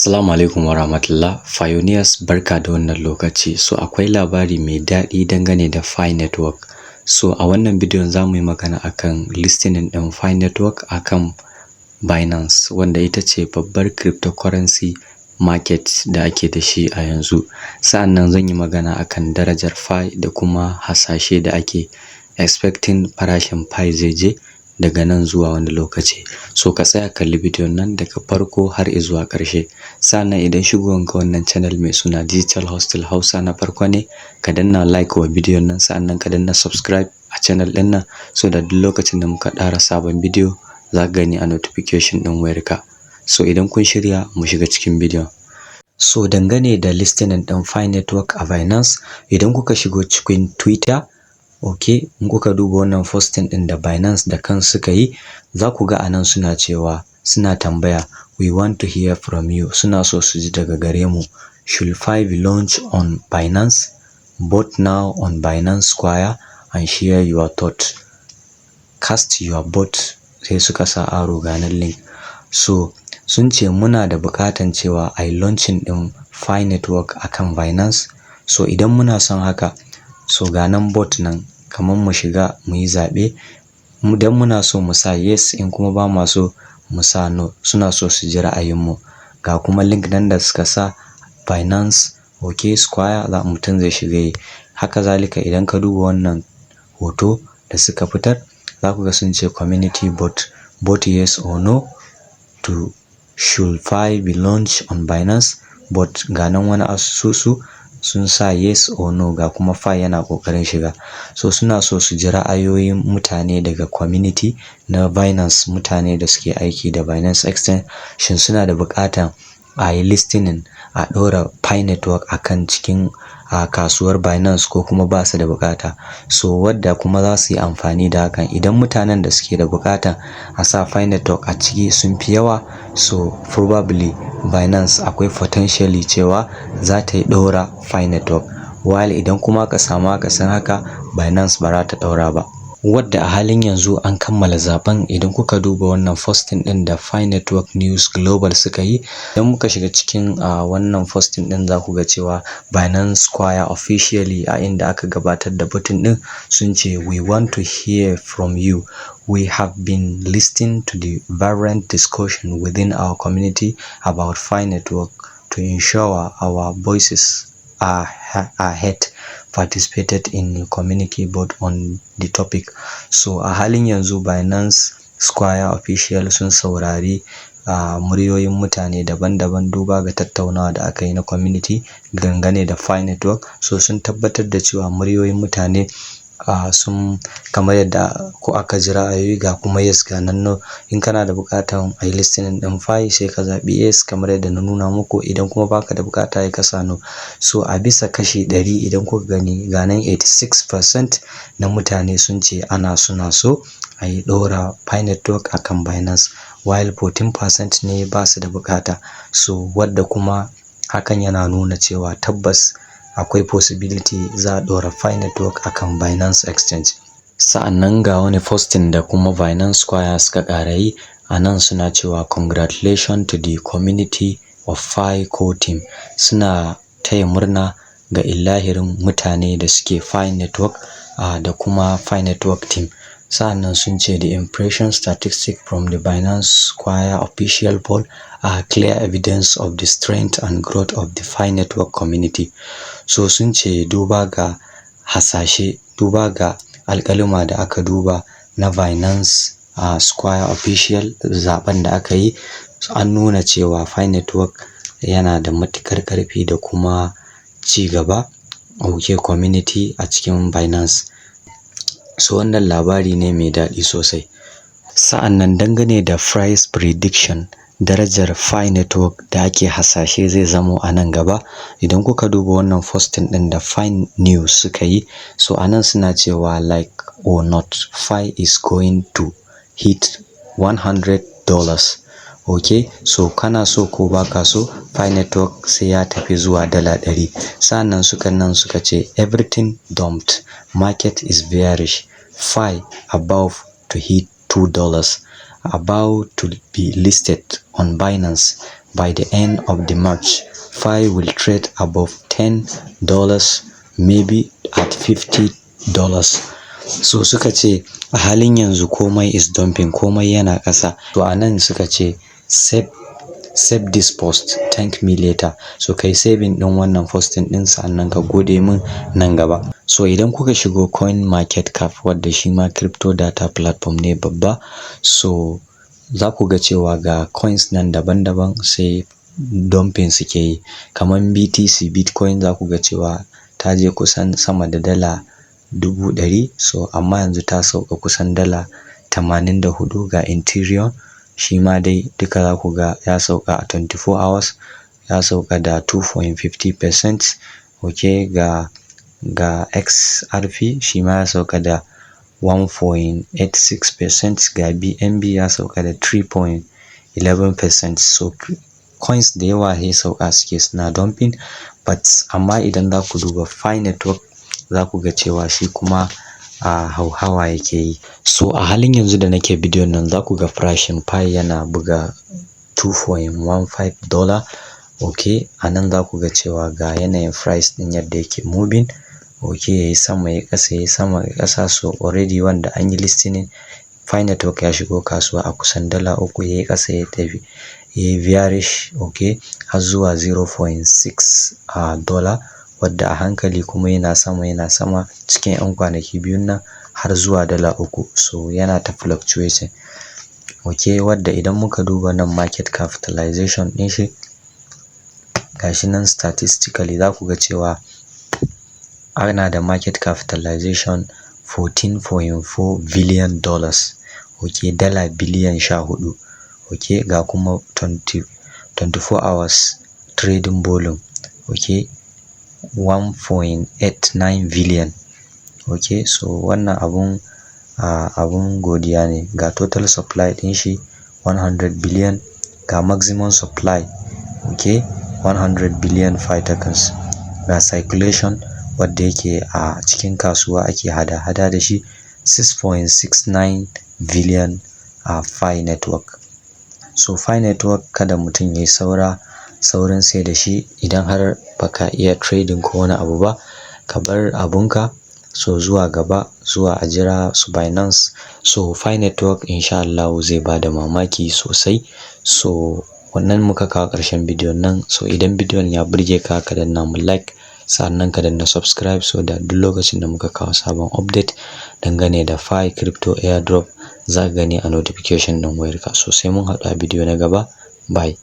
Assalamu alaikum wa rahmatullah. Pioneers barka da wannan lokaci. So akwai labari mai daɗi dangane da Pi Network. So a wannan bidiyon za mu yi magana akan listening ɗin Pi Network akan Binance, wanda ita ce babbar cryptocurrency market da ake da shi a yanzu. Sa'annan zan yi magana akan darajar Pi da kuma hasashe da ake expecting farashin Pi zai je daga nan zuwa wani lokaci. So ka tsaya kalli bidiyon nan daga farko har zuwa ƙarshe. Sannan idan shigowanka wannan channel mai suna Digital Hustle Hausa na farko ne, ka danna like wa bidiyon nan, sa'annan ka danna subscribe a channel ɗin nan, so da duk lokacin da muka ɗara sabon bidiyo za ka gani a notification ɗin wayarka. So idan kun shirya mu shiga cikin bidiyon. So dangane da listening ɗin Pi Network a Binance, idan kuka shigo cikin Twitter, okay, in kuka duba wannan posting ɗin da Binance da kan suka yi, za ku ga anan suna cewa, suna tambaya, we want to hear from you. Suna so su ji daga gare mu. Should Pi be launched on Binance? Vote now on Binance Square and share your thought. Cast your vote. Sai suka sa aro ganin link. So sun ce muna da buƙatan cewa ai launching ɗin Pi Network akan Binance. So idan muna son haka, so ga nan bot nan, kamar mu shiga mu yi zaɓe. Idan muna so mu sa yes, in kuma ba ma so mu sa no. Suna so su ji ra'ayinmu. Ga kuma link nan da suka sa Binance, okay, Square, za mutum zai shiga yi. Haka zalika idan ka duba wannan hoto da suka fitar, za ku ga sun ce community vote yes or no to should Pi be launched on Binance. But ga nan wani asusu sun sa yes or no, ga kuma Pi yana ƙoƙarin shiga. So suna so su ji ra'ayoyin mutane daga community na Binance, mutane da suke aiki da Binance Exchange. Shin suna da buƙatan a yi listening, a ɗora Pi Network akan cikin kasuwar Binance, ko kuma ba su da buƙata. So wadda kuma za su yi amfani da hakan, idan mutanen da suke da buƙatan a sa Pi Network a ciki sun fi yawa, so probably Binance akwai potentially cewa za ta yi ɗora Pi Network. While idan kuma ka samu akasin haka, Binance ba za ta ɗaura ba. Wadda a halin yanzu an kammala zaben. Idan kuka duba wannan posting ɗin da Pi Network News Global suka yi, idan muka shiga cikin wannan posting ɗin, za ku ga cewa Binance Square officially, a inda aka gabatar da button ɗin, sun ce we want to hear from you. We have been listening to the variant discussion within our community about Pi Network to ensure our voices are heard. Participated in community vote on the topic. So a halin yanzu Binance Square official sun saurari muryoyin mutane daban-daban duba ga tattaunawa da aka yi na community dangane da Pi Network. So sun tabbatar da cewa muryoyin mutane sun, kamar yadda ko aka ji ra'ayoyi, ga kuma yes, ga nan no. In kana da buƙatan a yi listening ɗin Pi, sai ka zaɓi yes kamar yadda na nuna muku. Idan kuma baka da buƙata ya kasa no. So a bisa kashi 100 idan kuka gani, ga nan 86% na mutane sun ce suna so a yi ɗora Pi Network akan Binance, while 14% ne ba su da buƙata. So wadda kuma hakan yana nuna cewa tabbas akwai possibility za a ɗora Pi Network akan Binance Exchange. Sa'annan ga wani posting da kuma Binance Square suka ƙara yi, a nan suna cewa congratulations to the community of Pi core team. Suna taya murna ga illahirin mutane da suke Pi Network da kuma Pi Network team. Sa'annan sun ce the impression statistics from the Binance Square official poll are clear evidence of the strength and growth of the Pi Network community. So sun ce duba ga hasashe, duba ga alƙaluma da aka duba na Binance Square official zaben da aka yi, an nuna cewa Pi Network yana da matuƙar ƙarfi da kuma ci gaba community a cikin Binance. So wannan labari ne mai daɗi sosai. Sa'annan dangane da price prediction, darajar Pi Network da ake hasashe zai zamo a nan gaba, idan kuka duba wannan posting ɗin da Pi News suka yi, so anan suna cewa like or not, Pi is going to hit $100. Okay, so kana so ko baka so, Pi Network sai ya tafi zuwa $100. Sa'annan suka ce everything dumped, market is bearish, Pi above to hit $2, about to be listed on Binance. by the end of the March, Fi will trade above $10, maybe at $50. So suka ce a halin yanzu komai is dumping, komai yana ƙasa. To anan suka ce save this post, thank me later. So kai saving din wannan posting din sannan ka gode min nan gaba. So idan kuka shigo CoinMarketCap wadda shi ma crypto data platform ne babba, so za ku ga cewa ga coins nan daban-daban sai dumping suke yi. Kamar BTC Bitcoin za ku ga cewa ta je kusan sama da dala 100,000, so amma yanzu ta sauka kusan dala 84. Ga Ethereum shi ma dai duka za ku ga ya sauka a 24 hours, ya sauka da 2.50%. Okay, ga XRP shi ma ya sauka da 1.86%. ga BNB ya sauka da 3.11%. so coins da yawa sai sauka suke suna dumping, but amma idan za ku duba Fi Network za ku ga cewa shi kuma a hauhawa yake yi. So a halin yanzu da nake bidiyon nan za ku ga farashin Fi yana buga $2.15. Okay, a nan za ku ga cewa ga yanayin price din yadda yake moving. Okay, yayi sama ya ƙasa, yayi sama ya ƙasa. So already wanda an yi listening, Fi Network ya shigo kasuwa a kusan dala 3, yayi ƙasa ya tafi, yayi bearish, okay, har zuwa $0.6 wadda a hankali kuma yana sama cikin 'yan kwanaki biyun nan har zuwa dala 3. So yana ta fluctuating. Okay, wadda idan muka duba nan market capitalization din shi gashi nan statistically za ku ga cewa ana da market capitalization $14.4 billion. Okay, dala biliyan 14. Okay, ga kuma 24 hours trading volume. Okay, 1.89 billion. Okay, so wannan abun godiya ne. Ga total supply din shi 100 billion, ga maximum supply, okay, 100 billion Fi tokens. Ga circulation wadda yake a cikin kasuwa ake hada da shi 6.69 billion Fi Network. So Fi Network kada mutum yayi saurin sai da shi idan har baka iya trading ko wani abu ba, ka bar abunka. So zuwa gaba, zuwa a jira su Binance. So Fi Network insha Allah zai bada mamaki sosai. So wannan muka kawo ƙarshen bidiyon nan. So idan bidiyon ya burge ka, ka danna mu like, sannan ka danna subscribe so da duk lokacin da muka kawo sabon update dangane da Fi crypto airdrop za ka gani a notification din wayarka. So sai mun haɗu a bidiyo na gaba. Bye.